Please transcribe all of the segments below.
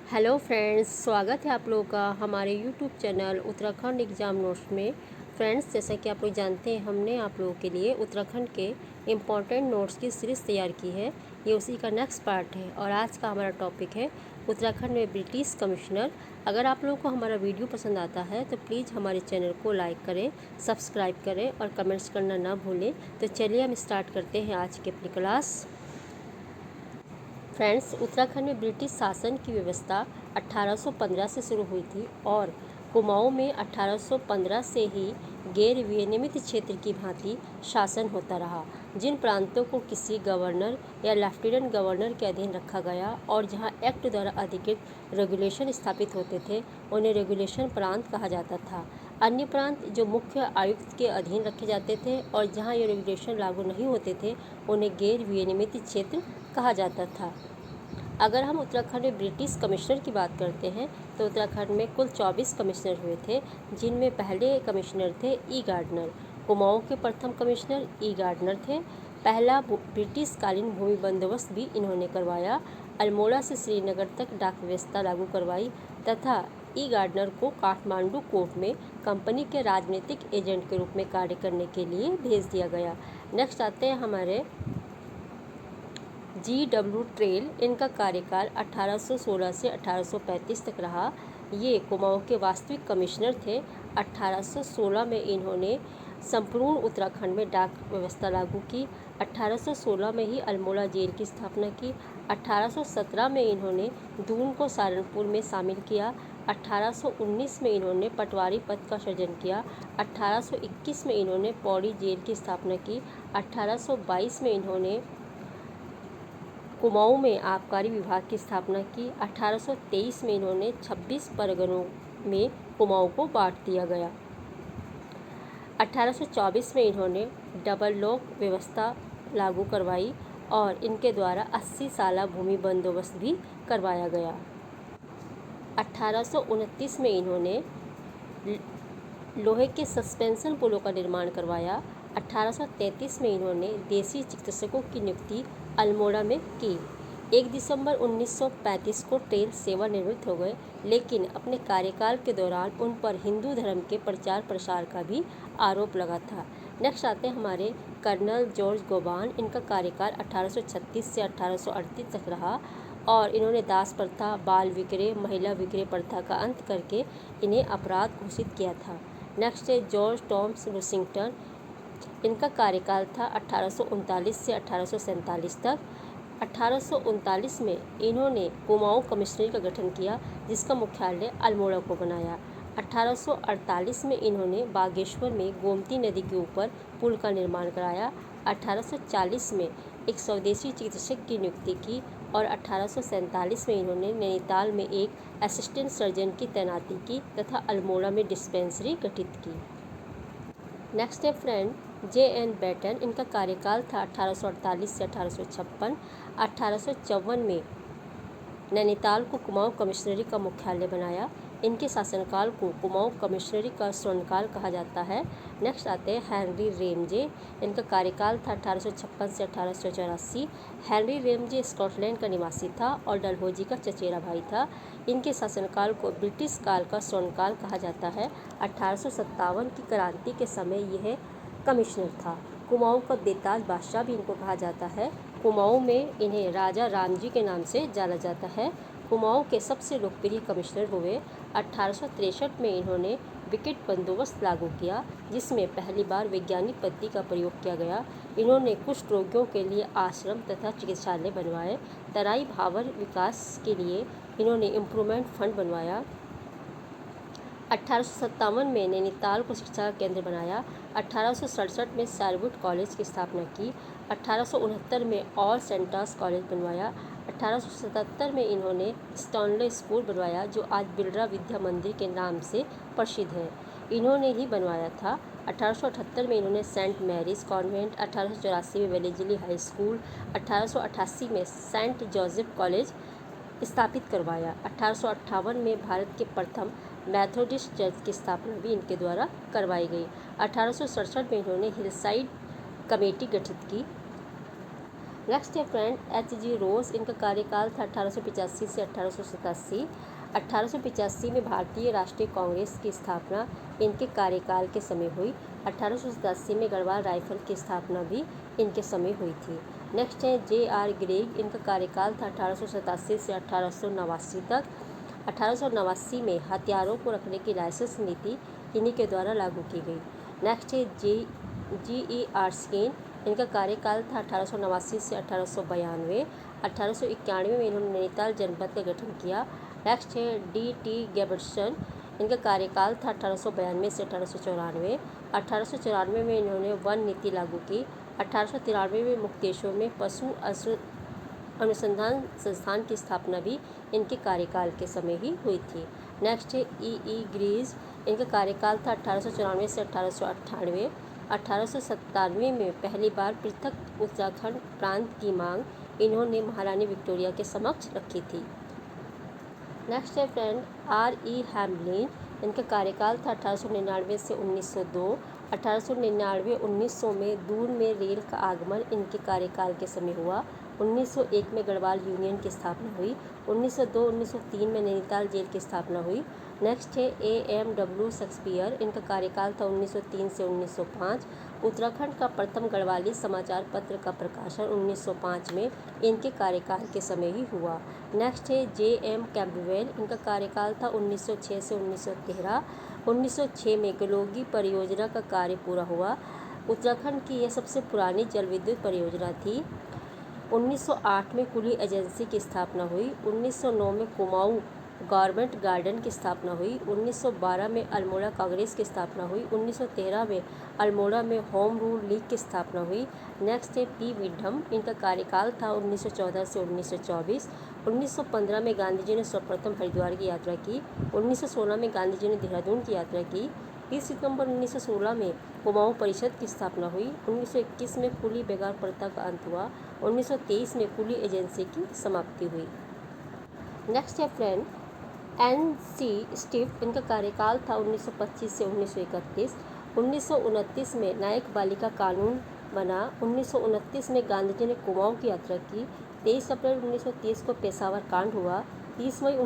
Hello friends, स्वागत है आप लोगों का हमारे YouTube channel Uttarakhand exam notes में। फ्रेंड्स, जैसा कि आप लोग जानते हैं, हमने आप लोगों के लिए उत्तराखंड के इम्पॉर्टेंट नोट्स की सीरीज़ तैयार की है। ये उसी का नेक्स्ट पार्ट है और आज का हमारा टॉपिक है उत्तराखंड में ब्रिटिश कमिश्नर। अगर आप लोगों को हमारा वीडियो पसंद आता है तो प्लीज़ हमारे चैनल को लाइक करें, सब्सक्राइब करें और कमेंट्स करना ना भूलें। तो चलिए हम स्टार्ट करते हैं आज की अपनी क्लास। फ्रेंड्स, उत्तराखंड में ब्रिटिश शासन की व्यवस्था 1815 से शुरू हुई थी और कुमाऊं में 1815 से ही गैर विनियमित क्षेत्र की भांति शासन होता रहा। जिन प्रांतों को किसी गवर्नर या लेफ्टिनेंट गवर्नर के अधीन रखा गया और जहां एक्ट द्वारा अधिकृत रेगुलेशन स्थापित होते थे, उन्हें रेगुलेशन प्रांत कहा जाता था। अन्य प्रांत जो मुख्य आयुक्त के अधीन रखे जाते थे और जहां ये रेगुलेशन लागू नहीं होते थे, उन्हें गैर विनियमित क्षेत्र कहा जाता था। अगर हम उत्तराखंड में ब्रिटिश कमिश्नर की बात करते हैं तो उत्तराखंड में कुल 24 कमिश्नर हुए थे, जिनमें पहले कमिश्नर थे ई गार्डनर। कुमाऊं के प्रथम कमिश्नर ई गार्डनर थे। पहला ब्रिटिश कालीन भूमि बंदोबस्त भी इन्होंने करवाया। अल्मोड़ा से श्रीनगर तक डाक व्यवस्था लागू करवाई तथा ई गार्डनर को काठमांडू कोर्ट में कंपनी के राजनीतिक एजेंट के रूप में कार्य करने के लिए भेज दिया गया। नेक्स्ट आते हैं हमारे G.W. ट्रेल। इनका कार्यकाल 1816 से 1835 तक रहा। ये कुमाऊं के वास्तविक कमिश्नर थे। 1816 में इन्होंने संपूर्ण उत्तराखंड में डाक व्यवस्था लागू की। 1816 में ही अल्मोड़ा जेल की स्थापना की। 1817 में इन्होंने दून को सहारनपुर में शामिल किया। 1819 में इन्होंने पटवारी पद का सृजन किया। 1821 में इन्होंने पौड़ी जेल की स्थापना की। 1822 में इन्होंने कुमाऊं में आबकारी विभाग की स्थापना की। 1823 में इन्होंने 26 परगनों में कुमाऊं को बांट दिया गया। 1824 में इन्होंने डबल लॉक व्यवस्था लागू करवाई और इनके द्वारा 80 साला भूमि बंदोबस्त भी करवाया गया। 1829 में इन्होंने लोहे के सस्पेंशन पुलों का निर्माण करवाया। 1833 में इन्होंने देसी चिकित्सकों की नियुक्ति अल्मोड़ा में की। 1 दिसंबर 1935 को ट्रेल सेवानिवृत्त हो गए, लेकिन अपने कार्यकाल के दौरान उन पर हिंदू धर्म के प्रचार प्रसार का भी आरोप लगा था। नेक्स्ट आते हैं हमारे कर्नल जॉर्ज गोबान। इनका कार्यकाल 1836 से 1838 तक रहा और इन्होंने दास प्रथा, बाल विक्रय, महिला विक्रय प्रथा का अंत करके इन्हें अपराध घोषित किया था। नेक्स्ट है जॉर्ज टॉम्स वाशिंगटन। इनका कार्यकाल था 1839 से 1847 तक। 1839 में इन्होंने कुमाऊं कमिश्नरी का गठन किया, जिसका मुख्यालय अल्मोड़ा को बनाया। 1848 में इन्होंने बागेश्वर में गोमती नदी के ऊपर पुल का निर्माण कराया। 1840 में एक स्वदेशी चिकित्सक की नियुक्ति की और 1847 में इन्होंने नैनीताल में एक असिस्टेंट सर्जन की तैनाती की तथा अल्मोड़ा में डिस्पेंसरी गठित की। नेक्स्ट है फ्रेंड J.N. बैटन। इनका कार्यकाल था 1848 से 1856। 1854 में नैनीताल को कुमाऊं कमिश्नरी का मुख्यालय बनाया। इनके शासनकाल को कुमाऊं कमिश्नरी का स्वर्णकाल कहा जाता है। नेक्स्ट आते हैं हेनरी रेमजे। इनका कार्यकाल था 1856 से 1884। हेनरी रेमजे स्कॉटलैंड का निवासी था और डलहौजी का चचेरा भाई था। इनके शासनकाल को ब्रिटिश काल का स्वर्णकाल कहा जाता है। 1857 की क्रांति के समय यह कमिश्नर था। कुमाऊं का बेताज बादशाह भी इनको कहा जाता है। कुमाऊं में इन्हें राजा रामजी के नाम से जाना जाता है। कुमाऊं के सबसे लोकप्रिय कमिश्नर हुए। 1863 में इन्होंने विकेट बंदोबस्त लागू किया, जिसमें पहली बार वैज्ञानिक पद्धति का प्रयोग किया गया। इन्होंने कुष्ठ रोगियों के लिए आश्रम तथा चिकित्सालय बनवाए। तराई भावर विकास के लिए इन्होंने इम्प्रूवमेंट फंड बनवाया। 1857 में नैनीताल को शिक्षा का केंद्र बनाया। 1867 में शारवुड कॉलेज की स्थापना की। 1869 में ऑल सेंटास कॉलेज बनवाया। 1877 में इन्होंने स्टॉनले स्कूल बनवाया, जो आज बिरला विद्या मंदिर के नाम से प्रसिद्ध है। इन्होंने ही बनवाया था। 1878 में इन्होंने सेंट मैरीज कॉन्वेंट, 1884 में वेलेजली हाई स्कूल, 1888 में सेंट जोसेफ कॉलेज स्थापित करवाया। 1858 में भारत के प्रथम मेथोडिस्ट चर्च की स्थापना भी इनके द्वारा करवाई गई। 1867 में इन्होंने हिलसाइड कमेटी गठित की। नेक्स्ट है फ्रेंड H.G. रोज। इनका कार्यकाल था 1885 से 1887। 1885 में भारतीय राष्ट्रीय कांग्रेस की स्थापना इनके कार्यकाल के समय हुई। 1887 में गढ़वाल राइफल की स्थापना भी इनके समय हुई थी। नेक्स्ट है J.R. ग्रेग। इनका कार्यकाल था 1887 से 1889 तक। 1889 में हथियारों को रखने की लाइसेंस नीति इन्हीं के द्वारा लागू की गई। नेक्स्ट है G.E. आर्स्किन। इनका कार्यकाल था 1889 से 1892। 1891 में इन्होंने नैनीताल जनपद का गठन किया। नेक्स्ट है D.T. गैबर्सन। इनका कार्यकाल था 1892 से 1894। 1894 में इन्होंने वन नीति लागू की। 1893 में मुक्तेश्वर में पशु अनुसंधान संस्थान की स्थापना भी इनके कार्यकाल के समय ही हुई थी। नेक्स्ट है E.E. ग्रीज। इनका कार्यकाल था 1894 से 1898। 1897 में पहली बार पृथक उत्तराखंड प्रांत की मांग इन्होंने महारानी विक्टोरिया के समक्ष रखी थी। नेक्स्ट है फ्रेंड R.E. हैमलिन। इनका कार्यकाल था 1899 से 1902। 1899 1900 में दून में रेल का आगमन इनके कार्यकाल के समय हुआ। 1901 में गढ़वाल यूनियन की स्थापना हुई। 1902-1903 में नैनीताल जेल की स्थापना हुई। नेक्स्ट है A.M.W. शेक्सपियर। इनका कार्यकाल था 1903 से 1905। उत्तराखंड का प्रथम गढ़वाली समाचार पत्र का प्रकाशन 1905 में इनके कार्यकाल के समय ही हुआ। नेक्स्ट है J.M. कैम्पबेल। इनका कार्यकाल था 1906 से 1913। 1906 में गलोगी परियोजना का कार्य पूरा हुआ। उत्तराखंड की यह सबसे पुरानी जल विद्युत परियोजना थी। 1908 में कुली एजेंसी की स्थापना हुई। 1909 में कुमाऊं गवर्नमेंट गार्डन की स्थापना हुई। 1912 में अल्मोड़ा कांग्रेस की स्थापना हुई। 1913 में अल्मोड़ा में होम रूल लीग की स्थापना हुई। नेक्स्ट है P. विंडम। इनका कार्यकाल था 1914 से 1924। 1915 में गांधी जी ने सर्वप्रथम हरिद्वार की यात्रा की। 1916 में गांधी जी ने देहरादून की यात्रा की। 30 सितंबर 1916 में कुमाऊं परिषद की स्थापना हुई। 1921 में कुली बेगार प्रथा का अंत हुआ। 1923 में कुली एजेंसी की समाप्ति हुई। नेक्स्ट है फ्रेंड N.C. स्टिफ। इनका कार्यकाल था 1925 से 1931। 1929 में न्यायिक बालिका कानून बना। 1929 में गांधी जी ने कुमाऊं की यात्रा की। 23 अप्रैल 1930 को पेशावर कांड हुआ। 30 मई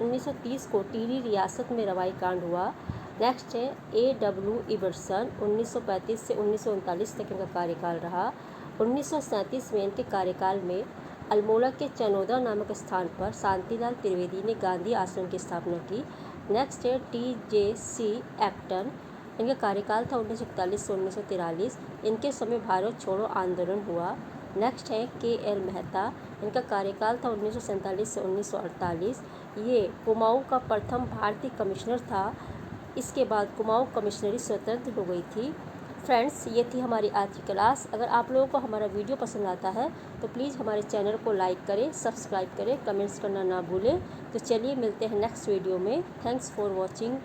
1930 को टिहरी रियासत में रवाई कांड हुआ। नेक्स्ट है A.W. इबर्सन। 1935 से 1939 तक इनका कार्यकाल रहा। 1937 में इनके कार्यकाल में अल्मोड़ा के चनौदा नामक स्थान पर शांतिलाल त्रिवेदी ने गांधी आश्रम की स्थापना की। नेक्स्ट है T.J.C. एक्टन। इनका कार्यकाल था 1941 से 1943। इनके समय भारत छोड़ो आंदोलन हुआ। नेक्स्ट है K.L. मेहता। इनका कार्यकाल था 1947 से 1948। ये कुमाऊं का प्रथम भारतीय कमिश्नर था। इसके बाद कुमाऊं कमिश्नरी स्वतंत्र हो गई थी। फ्रेंड्स, ये थी हमारी आज की क्लास। अगर आप लोगों को हमारा वीडियो पसंद आता है तो प्लीज़ हमारे चैनल को लाइक करें, सब्सक्राइब करें, कमेंट्स करना ना भूलें। तो चलिए मिलते हैं नेक्स्ट वीडियो में। Thanks for watching.